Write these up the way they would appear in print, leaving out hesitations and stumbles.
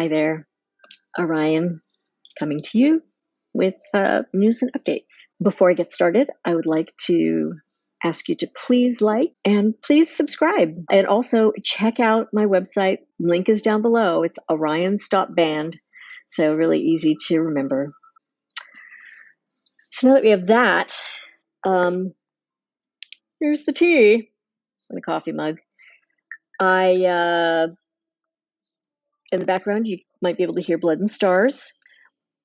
Hi there, Orion coming to you with news and updates. Before I get started, I would like to ask you to please like and please subscribe. And also check out my website. Link is down below. It's orion.band. So really easy to remember. So now that we have that, here's the tea in the coffee mug. In the background, you might be able to hear Blood and Stars,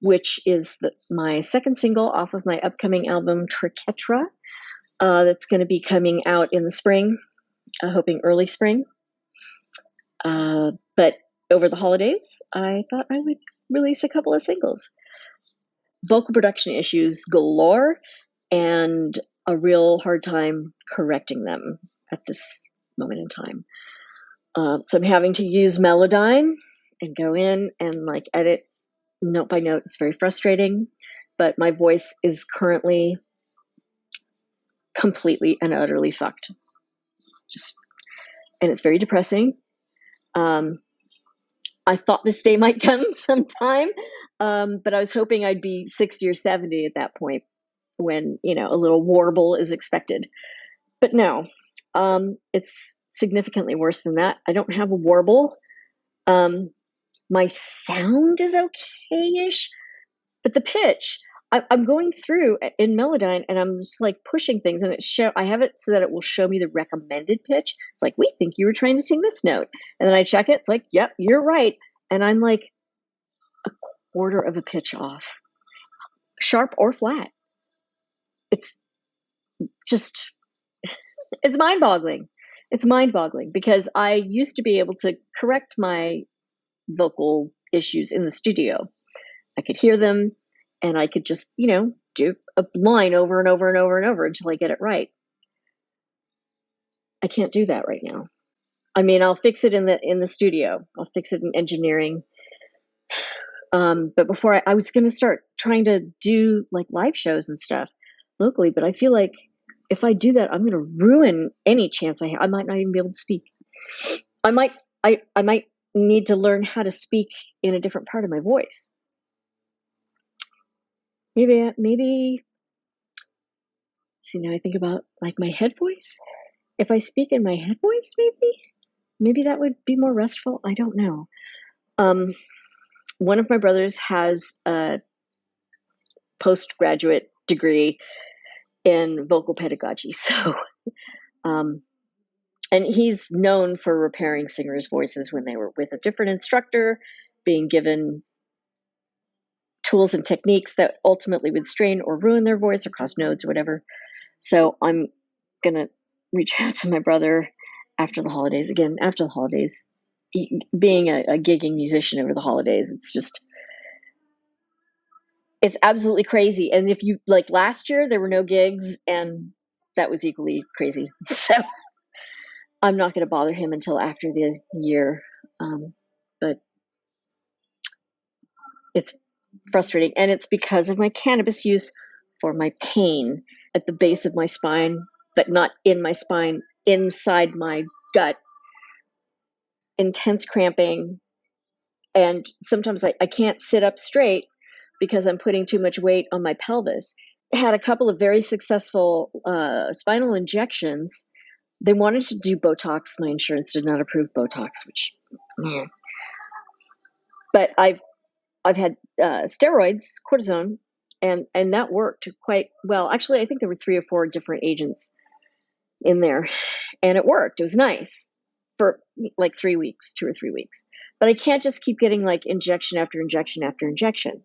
which is my second single off of my upcoming album, Triquetra, that's going to be coming out in the spring, hoping early spring. But over the holidays, I thought I would release a couple of singles. Vocal production issues galore, and a real hard time correcting them at this moment in time. So I'm having to use Melodyne and go in and like edit note by note. It's very frustrating, but my voice is currently completely and utterly fucked. And it's very depressing. I thought this day might come sometime, but I was hoping I'd be 60 or 70 at that point when, a little warble is expected. But no, it's significantly worse than that. I don't have a warble. My sound is okay-ish, but the pitch, I'm going through in Melodyne and I'm just like pushing things, and I have it so that it will show me the recommended pitch. It's like, we think you were trying to sing this note. And then I check it. It's like, yep, you're right. And I'm like a quarter of a pitch off, sharp or flat. It's just, it's mind boggling. It's mind boggling because I used to be able to correct my vocal issues in the studio. I could hear them and I could just, do a line over and over and over and over until I get it right. I can't do that right now. I mean, I'll fix it in the studio. I'll fix it in engineering. But before I was going to start trying to do like live shows and stuff locally, but I feel like if I do that, I'm going to ruin any chance I have. I might not even be able to speak. I might need to learn how to speak in a different part of my voice. Maybe. See, now I think about like my head voice. If I speak in my head voice, maybe that would be more restful. I don't know. One of my brothers has a postgraduate degree in vocal pedagogy, so and he's known for repairing singers' voices when they were with a different instructor, being given tools and techniques that ultimately would strain or ruin their voice or cause nodes or whatever. So I'm gonna reach out to my brother after the holidays. Again, after the holidays, being a gigging musician over the holidays, it's absolutely crazy. And if you like last year, there were no gigs, and that was equally crazy. So I'm not going to bother him until after the year. But it's frustrating, and it's because of my cannabis use for my pain at the base of my spine, but not in my spine, inside my gut. Intense cramping, and sometimes I can't sit up straight because I'm putting too much weight on my pelvis. I had a couple of very successful spinal injections. They wanted to do Botox. My insurance did not approve Botox, which, yeah. But I've had steroids, cortisone, and that worked quite well. Actually, I think there were 3 or 4 different agents in there, and it worked. It was nice for like 3 weeks, 2 or 3 weeks. But I can't just keep getting like injection after injection after injection.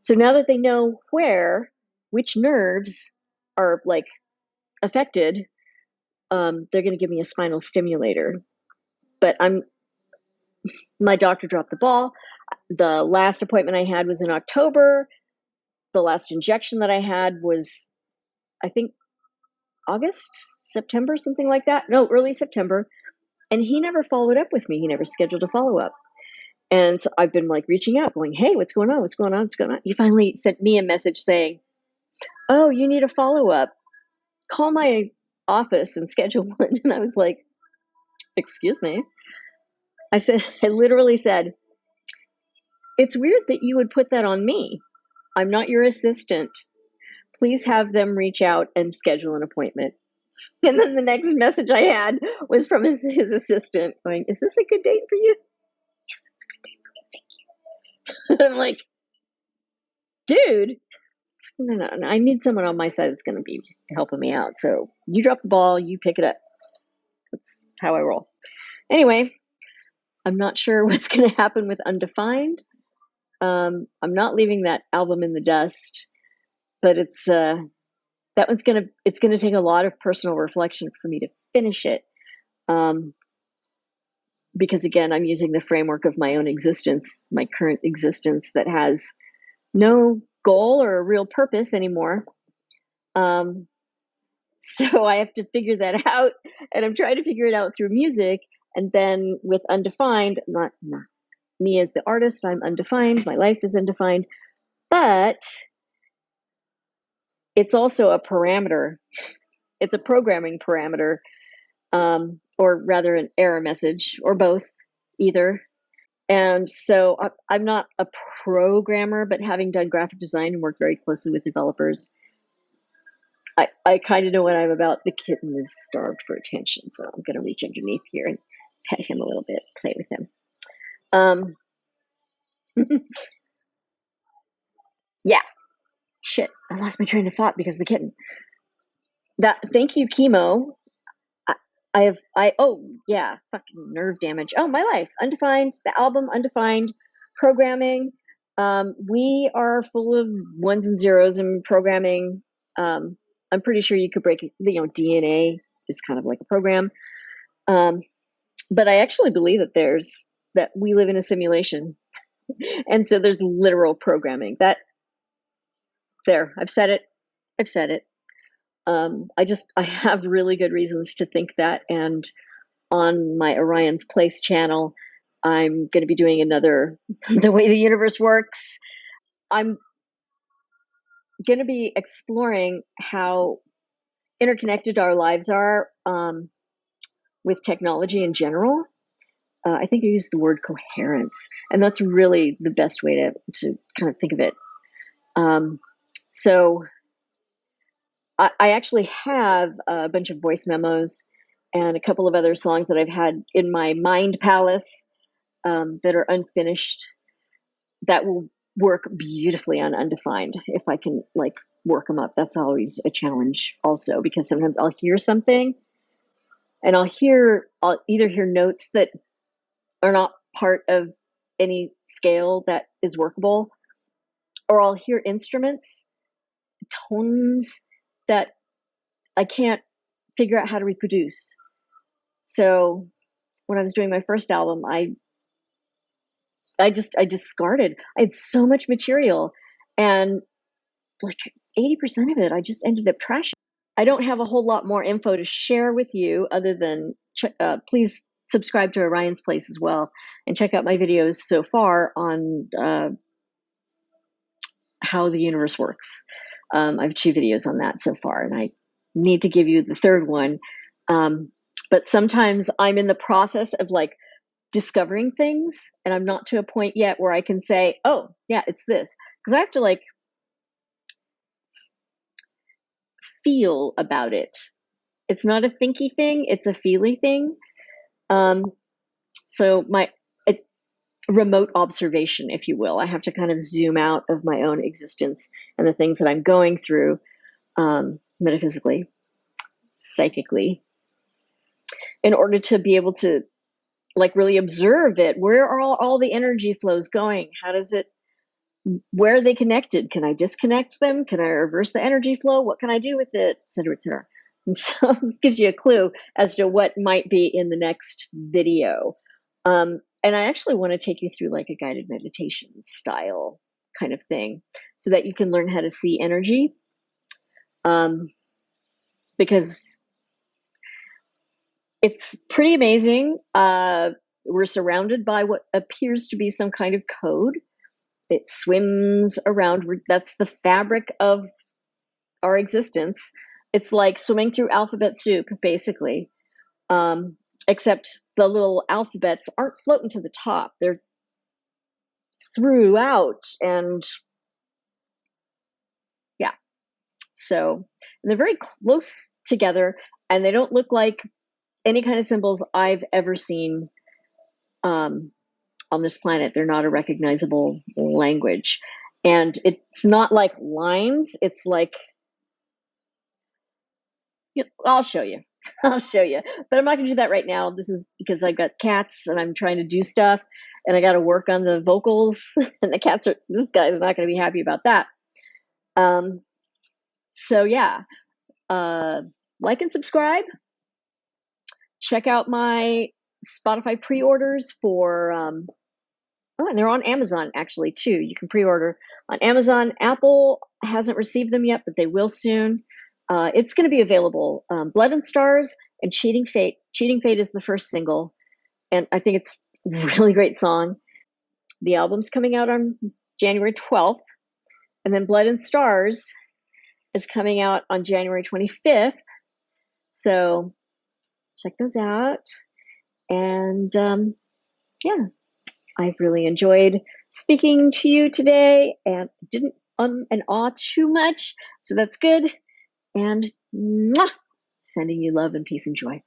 So now that they know which nerves are like affected, they're going to give me a spinal stimulator. But my doctor dropped the ball. The last appointment I had was in October. The last injection that I had was, I think, August, September, something like that. No, early September. And he never followed up with me. He never scheduled a follow-up. And so I've been like reaching out, going, hey, what's going on? What's going on? What's going on? He finally sent me a message saying, oh, you need a follow-up. Call my office and schedule one. And I was like, excuse me. I literally said, It's weird that you would put that on me. I'm not your assistant. Please have them reach out and schedule an appointment. And then the next message I had was from his assistant going, is this a good date for you? Yes, it's a good date for me. Thank you. I'm like, dude, no, I need someone on my side that's going to be helping me out. So you drop the ball, you pick it up. That's how I roll. Anyway, I'm not sure what's going to happen with Undefined. I'm not leaving that album in the dust, but it's gonna take a lot of personal reflection for me to finish it. Because again, I'm using the framework of my own existence, my current existence that has no goal or a real purpose anymore. So I have to figure that out, and I'm trying to figure it out through music. And then with Undefined, not me as the artist, I'm undefined. My life is undefined, but it's also a parameter. It's a programming parameter, or rather an error message, or both, either. And so I'm not a programmer, but having done graphic design and worked very closely with developers, I kind of know what I'm about. The kitten is starved for attention, so I'm going to reach underneath here and pet him a little bit, play with him. Yeah, shit, I lost my train of thought because of the kitten. Thank you, chemo. Oh yeah, fucking nerve damage. Oh, my life, Undefined, the album Undefined, programming. We are full of ones and zeros in programming. I'm pretty sure you could break, DNA is kind of like a program. But I actually believe that we live in a simulation. And so there's literal programming. I've said it. I've said it. I have really good reasons to think that. And on my Orion's Place channel, I'm going to be doing another The Way the Universe Works. I'm going to be exploring how interconnected our lives are, with technology in general. I think I used the word coherence, and that's really the best way to kind of think of it. So I actually have a bunch of voice memos and a couple of other songs that I've had in my mind palace, that are unfinished, that will work beautifully on Undefined if I can work them up. That's always a challenge also, because sometimes I'll hear something and I'll either hear notes that are not part of any scale that is workable, or I'll hear instruments, tones that I can't figure out how to reproduce. So when I was doing my first album, I discarded. I had so much material, and like 80% of it I just ended up trashing. I don't have a whole lot more info to share with you other than please subscribe to Orion's Place as well, and check out my videos so far on how the universe works. I have 2 videos on that so far, and I need to give you the third one. But sometimes I'm in the process of discovering things, and I'm not to a point yet where I can say, oh yeah, it's this, because I have to feel about it. It's not a thinky thing, it's a feely thing. So my remote observation, if you will, I have to kind of zoom out of my own existence and the things that I'm going through, metaphysically, psychically, in order to be able to really observe it. Where are all the energy flows going? Where are they connected? Can I disconnect them? Can I reverse the energy flow? What can I do with it? Et cetera, et cetera. And so this gives you a clue as to what might be in the next video. And I actually want to take you through a guided meditation style kind of thing, so that you can learn how to see energy. Because it's pretty amazing. We're surrounded by what appears to be some kind of code. It swims around. That's the fabric of our existence. It's like swimming through alphabet soup, basically. Except the little alphabets aren't floating to the top. They're throughout. And yeah, so they're very close together, and they don't look like any kind of symbols I've ever seen on this planet. They're not a recognizable language. And it's not like lines. It's like, I'll show you. I'll show you. But I'm not going to do that right now. This is because I've got cats and I'm trying to do stuff and I got to work on the vocals. And the cats are, this guy's not going to be happy about that. So yeah, like and subscribe. Check out my Spotify pre-orders for, oh, and they're on Amazon actually too. You can pre-order on Amazon. Apple hasn't received them yet, but they will soon. It's going to be available. Blood and Stars and Cheating Fate. Cheating Fate is the first single, and I think it's a really great song. The album's coming out on January 12th, and then Blood and Stars is coming out on January 25th. So check those out. And yeah, I've really enjoyed speaking to you today and didn't and awe too much. So that's good. And mwah, sending you love and peace and joy.